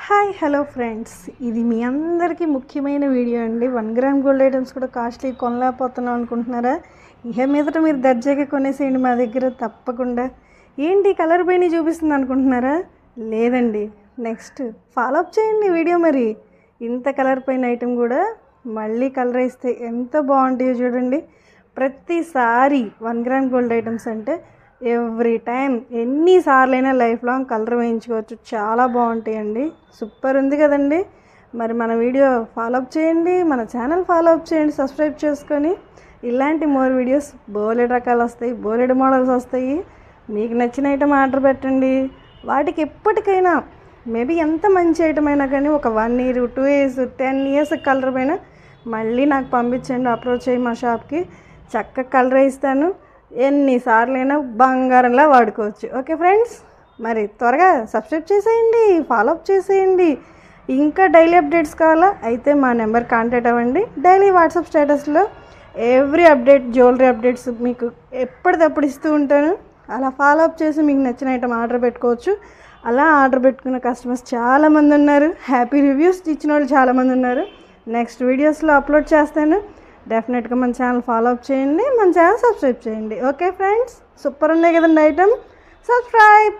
Hi hello friends, ఇది మీ అందరికీ ముఖ్యమైన వీడియో అండి. 1 గ్రామ్ గోల్డ్ ఐటమ్స్ కూడా కాస్ట్లీ కొనలేకపోతున్నాం అనుకుంటున్నారా? ఇక మీదట మీరు దర్జాగా కొనేసేయండి మా దగ్గర తప్పకుండా. ఏంటి కలర్ పైన చూపిస్తుంది అనుకుంటున్నారా? లేదండి, నెక్స్ట్ ఫాలో అప్ చేయండి వీడియో. మరి ఇంత కలర్ పైన ఐటమ్ కూడా మళ్ళీ కలర్ వేస్తే ఎంత బాగుంటాయో చూడండి. ప్రతిసారి 1 గ్రామ్ గోల్డ్ ఐటమ్స్ అంటే ఎవ్రీ టైం ఎన్నిసార్లైనా లైఫ్ లాంగ్ కలర్ వేయించుకోవచ్చు. చాలా బాగుంటాయండి. సూపర్ ఉంది కదండి. మరి మన వీడియో ఫాలో అప్ చేయండి, మన ఛానల్ ఫాలో అప్ చేయండి, సబ్స్క్రైబ్ చేసుకొని. ఇలాంటి మోర్ వీడియోస్ బోలెడు రకాలు వస్తాయి, బోలెడు మోడల్స్ వస్తాయి. మీకు నచ్చిన ఐటమ్ ఆర్డర్ పెట్టండి. వాటికి ఎప్పటికైనా మేబీ ఎంత మంచి ఐటమ్ అయినా కానీ ఒక 1 year 2 years 10 years కలర్ పైన మళ్ళీ నాకు పంపించండి. అప్రోచ్ అయ్యి మా షాప్కి చక్కగా కలర్ వేయిస్తాను. ఎన్నిసార్లైనా బంగారంలా వాడుకోవచ్చు. ఓకే ఫ్రెండ్స్, మరి త్వరగా సబ్స్క్రైబ్ చేసేయండి, ఫాలో అప్ చేసేయండి. ఇంకా డైలీ అప్డేట్స్ కావాలా అయితే మా నెంబర్ కాంటాక్ట్ అవ్వండి. డైలీ వాట్సాప్ స్టేటస్లో ఎవ్రీ అప్డేట్, జ్యువెలరీ అప్డేట్స్ మీకు ఎప్పటికప్పుడు ఇస్తూ ఉంటాను. అలా ఫాలో అప్ చేసి మీకు నచ్చిన ఐటమ్ ఆర్డర్ పెట్టుకోవచ్చు. అలా ఆర్డర్ పెట్టుకున్న కస్టమర్స్ చాలామంది ఉన్నారు. హ్యాపీ రివ్యూస్ ఇచ్చిన వాళ్ళు చాలామంది ఉన్నారు. నెక్స్ట్ వీడియోస్లో అప్లోడ్ చేస్తాను. డెఫినెట్గా మన ఛానల్ ఫాలో అప్ చేయండి, మన ఛానల్ సబ్స్క్రైబ్ చేయండి. ఓకే ఫ్రెండ్స్, సూపర్ ఉన్నాయి కదండి ఐటమ్. సబ్స్క్రైబ్.